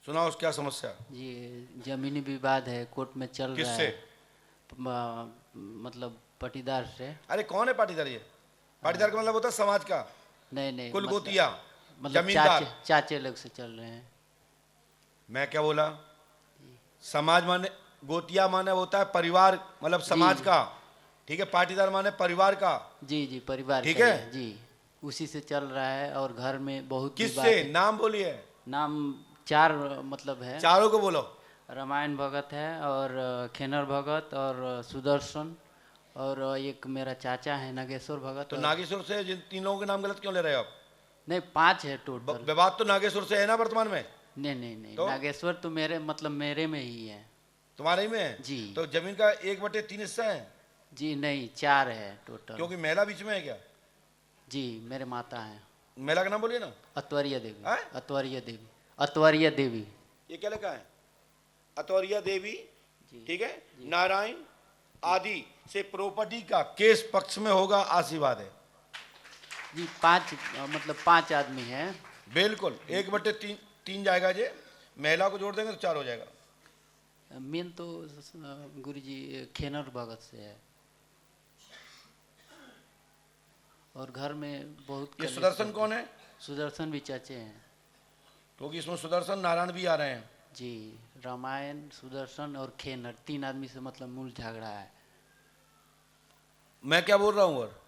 सुनाओ क्या समस्या। जी, जमीनी विवाद है, कोर्ट में चल रहा किससे? है। मतलब पटीदार से। अरे कौन है पाटीदार? ये पाटीदार का मतलब होता है समाज का नहीं नहीं, कुलगोतिया, मतलब चाचे जमींदार। चाचे लोग से चल रहे हैं। मैं क्या बोला? समाज माने, गोतिया माने होता है परिवार, मतलब समाज जी का। ठीक है, पाटीदार माने परिवार का। जी जी, परिवार ठीक का ही है। है जी। उसी से चल रहा है और घर में बहुत किससे? विवाद है। नाम बोलिए। नाम चार मतलब है। चारों को बोलो। रामायण भगत है और खेनर भगत और सुदर्शन और एक मेरा चाचा है नागेश्वर भगत तो और नागेश्वर से जिन तीन लोगों के नाम गलत क्यों ले रहे हो आप? नहीं, 5 है टोटल। विवाद तो नागेश्वर से है ना वर्तमान में? नहीं नहीं नहीं, तो नागेश्वर तो मेरे मतलब मेरे में ही है। तुम्हारे ही में है? जी तो जमीन का 1/3 हिस्सा है? जी नहीं, 4 है टोटल। क्योंकि महिला बीच में है क्या? जी, मेरे माता हैं। महिला का नाम बोलिए ना। अतवरिया देवी। है? अतवरिया देवी। अतवरिया देवी। ये क्या लिखा है? अतौरिया देवी। जी ठीक है। जी नारायण आदि से प्रॉपर्टी का केस पक्ष में होगा, आशीर्वाद है। जी, 5 मतलब 5 आदमी हैं। बिल्कुल 1/3 जाएगा। जे महिला को जोड़ देंगे तो 4 हो जाएगा। मेन तो गुरुजी खेनर भगत से है और घर में बहुत ये कलेश सुदर्शन चलती। कौन है? सुदर्शन भी चाचे हैं। क्योंकि इसमें सुदर्शन नारायण भी आ रहे हैं। जी, रामायण सुदर्शन और खेनर 3 आदमी से मतलब मूल झगड़ा है। मैं क्या बोल रहा हूँ? और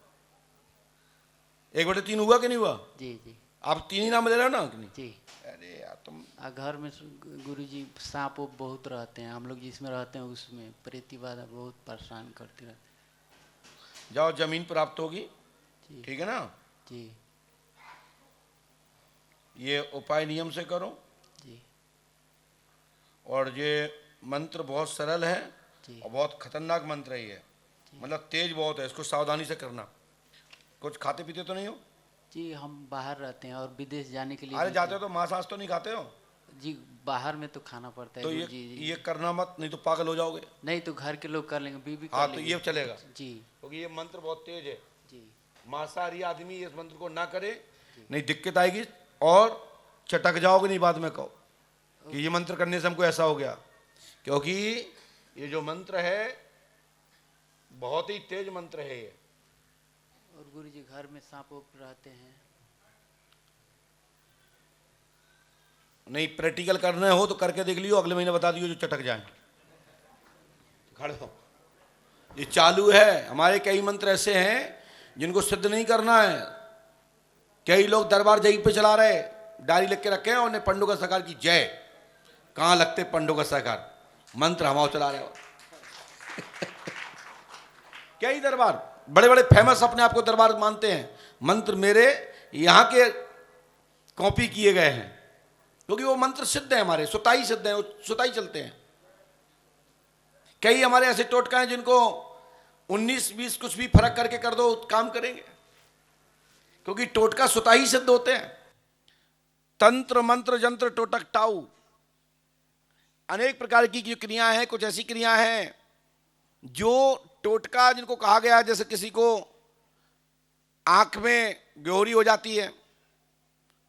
1/3 हुआ कि नहीं हुआ? जी जी आप 3 ही नाम ले रहे हो ना कि नहीं? जी। अरे यार तुम। घर में गुरुजी सांप उप बहुत रहते हैं, हम लोग जिसमें रहते हैं उसमें प्रेती बाधा बहुत परेशान करती रहती जाओ, जमीन प्राप्त होगी। है। जी ठीक है ना? जी ये उपाय नियम से करो। जी और ये मंत्र बहुत सरल है जी और बहुत खतरनाक मंत्र है ये। मतलब तेज बहुत है, इसको सावधानी से करना। कुछ खाते पीते तो नहीं हो? जी, हम बाहर रहते हैं और विदेश जाने के लिए अरे भी जाते हो तो मांस आंस तो नहीं खाते हो? जी, बाहर में तो खाना पड़ता है तो गुरुजी जी। ये करना मत, नहीं तो पागल हो जाओगे। नहीं तो घर के लोग कर लेंगे, बीवी हाँ कर तो लेंगे। ये चलेगा, जी क्योंकि ये मंत्र बहुत तेज है। जी मांसाहारी आदमी इस मंत्र को ना करे, नहीं दिक्कत आएगी और चटक जाओगे नहीं बाद में कहो कि ये मंत्र करने से हमको ऐसा हो गया। क्योंकि ये जो मंत्र है बहुत ही तेज मंत्र है ये। और गुरुजी घर में सांप उप रहते हैं। नहीं प्रैक्टिकल करना हो तो करके देख लियो, अगले महीने बता दियो जो चटक जाए। खड़े हो। ये चालू है। हमारे कई मंत्र ऐसे हैं जिनको सिद्ध नहीं करना है। कई लोग दरबार जई पे चला रहे, डायरी लिख के रखे हैं, उन्हें पंडुका सरकार की जय। कहाँ लगते पंडुका सरकार? मंत्र हमारे चला रहे हो। कई दरबार बड़े बड़े फेमस अपने आप को दरबार मानते हैं, मंत्र मेरे यहाँ के कॉपी किए गए हैं, क्योंकि वो मंत्र सिद्ध है, हमारे सुताई सिद्ध है, सुताई चलते हैं। कई हमारे ऐसे टोटका हैं जिनको 19-20 कुछ भी फर्क करके कर दो काम करेंगे, क्योंकि टोटका सुताई सिद्ध होते हैं। तंत्र मंत्र जंत्र टोटक टाऊ, अनेक प्रकार की जो क्रियाएं हैं, कुछ ऐसी क्रियाएं हैं जो टोटका जिनको कहा गया है। जैसे किसी को आंख में गोरी हो जाती है,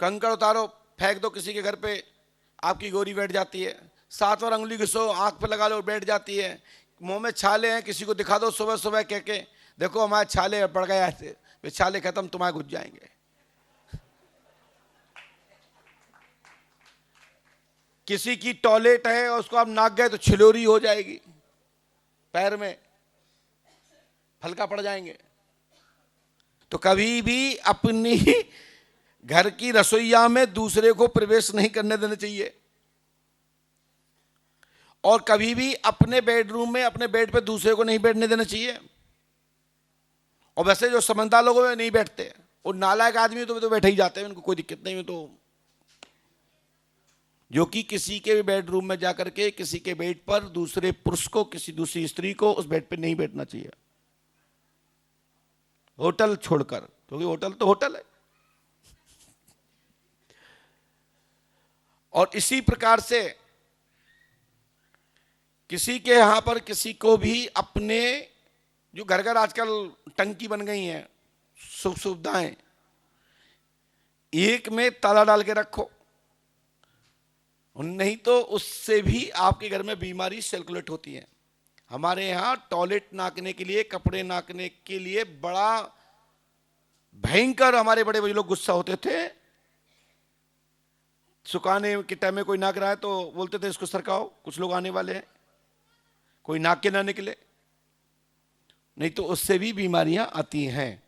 कंकड़ उतारो फेंक दो किसी के घर पे, आपकी गोरी बैठ जाती है। 7 बार अंगुली घिसो आंख पे लगा लो बैठ जाती है। मुंह में छाले हैं, किसी को दिखा दो सुबह सुबह कह के देखो हमारे छाले पड़ गए ऐसे, वे छाले खत्म तुम्हारे घुस जाएंगे। किसी की टॉयलेट है और उसको आप नाक गए तो छिलोरी हो जाएगी, पैर में फलका पड़ जाएंगे। तो कभी भी अपनी घर की रसोईया में दूसरे को प्रवेश नहीं करने देना चाहिए, और कभी भी अपने बेडरूम में अपने बेड पे दूसरे को नहीं बैठने देना चाहिए। और वैसे जो समझदार लोगों में नहीं बैठते, और नालायक आदमी तो बैठे ही जाते हैं, उनको कोई दिक्कत नहीं। तो जो कि किसी के बेडरूम में जाकर के किसी के बेड पर दूसरे पुरुष को, किसी दूसरी स्त्री को उस बेड पे नहीं बैठना चाहिए, होटल छोड़कर, क्योंकि होटल तो होटल है। और इसी प्रकार से किसी के यहां पर किसी को भी अपने, जो घर घर आजकल टंकी बन गई हैं, सुख सुविधाएं, एक में ताला डाल के रखो, नहीं तो उससे भी आपके घर में बीमारी सर्कुलेट होती है। हमारे यहाँ टॉयलेट नाकने के लिए, कपड़े नाकने के लिए बड़ा भयंकर हमारे बड़े बड़े लोग गुस्सा होते थे। सुखाने के टाइम में कोई नाक रहा है तो बोलते थे इसको सरकाओ, कुछ लोग आने वाले हैं, कोई नाक के ना निकले, नहीं तो उससे भी बीमारियां आती हैं।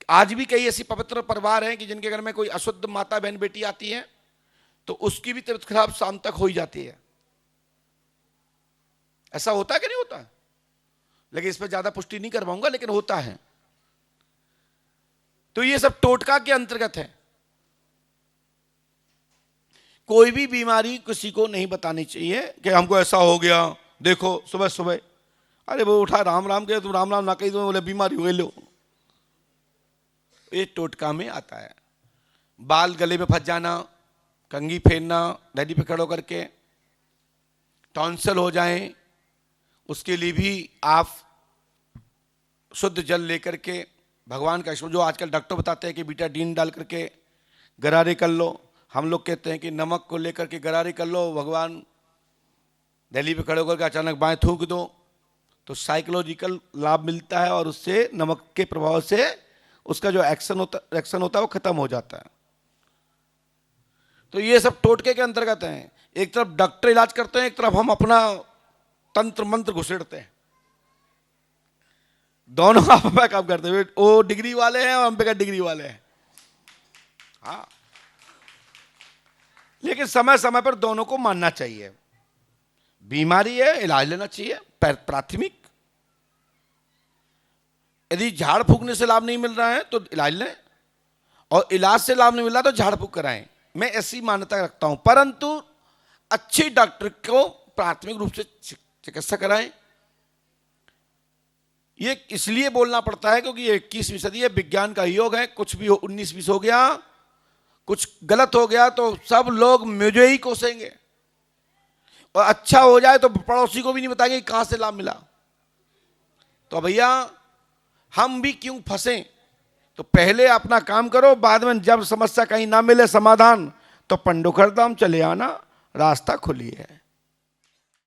आज भी कई ऐसी पवित्र परिवार हैं कि जिनके घर में कोई अशुद्ध माता बहन बेटी आती है तो उसकी भी तबीयत खराब शाम तक हो ही जाती है। ऐसा होता है कि नहीं होता? लेकिन इस पर ज्यादा पुष्टि नहीं कर पाऊंगा, लेकिन होता है। तो ये सब टोटका के अंतर्गत है। कोई भी बीमारी किसी को नहीं बतानी चाहिए कि हमको ऐसा हो गया, देखो सुबह सुबह, अरे वो उठा राम राम के, तुम राम राम ना कही तो बोले बीमारी हो गई, लो। ये टोटका में आता है। बाल गले में फंस जाना, कंघी फेरना डैडी पे खड़ो करके, टॉन्सिल हो जाए, उसके लिए भी आप शुद्ध जल लेकर के भगवान का, जो आजकल डॉक्टर बताते हैं कि बीटाडीन डाल करके गरारे कर लो, हम लोग कहते हैं कि नमक को लेकर के गरारे कर लो, भगवान दिल्ली पे खड़े होकर के अचानक बाएं थूक दो तो साइकोलॉजिकल लाभ मिलता है और उससे नमक के प्रभाव से उसका जो एक्शन होता है वो खत्म हो जाता है। तो ये सब टोटके के अंतर्गत हैं। एक तरफ डॉक्टर इलाज करते हैं, एक तरफ हम अपना तंत्र मंत्र घुसेड़ते हैं। दोनों आप पे काम करते हैं। वो डिग्री वाले हैं और हम पे का डिग्री वाले हैं। हाँ, लेकिन समय समय पर दोनों को मानना चाहिए। बीमारी है, इलाज लेना चाहिए प्राथमिक। यदि झाड़ फूकने से लाभ नहीं मिल रहा है तो इलाज लें, और इलाज से लाभ नहीं मिल रहा तो झाड़ फूक कराएं। मैं ऐसी मान्यता रखता हूं, परंतु अच्छे डॉक्टर को प्राथमिक रूप से चिकित्सा कराएं। ये इसलिए बोलना पड़ता है क्योंकि ये 21वीं सदी है, विज्ञान का योग है। कुछ भी हो 19-20 हो गया, कुछ गलत हो गया तो सब लोग मुझे ही कोसेंगे, और अच्छा हो जाए तो पड़ोसी को भी नहीं बताएंगे कहां से लाभ मिला। तो भैया हम भी क्यों फंसे? तो पहले अपना काम करो, बाद में जब समस्या कहीं ना मिले समाधान तो पंडोखर धाम चले आना, रास्ता खुली है।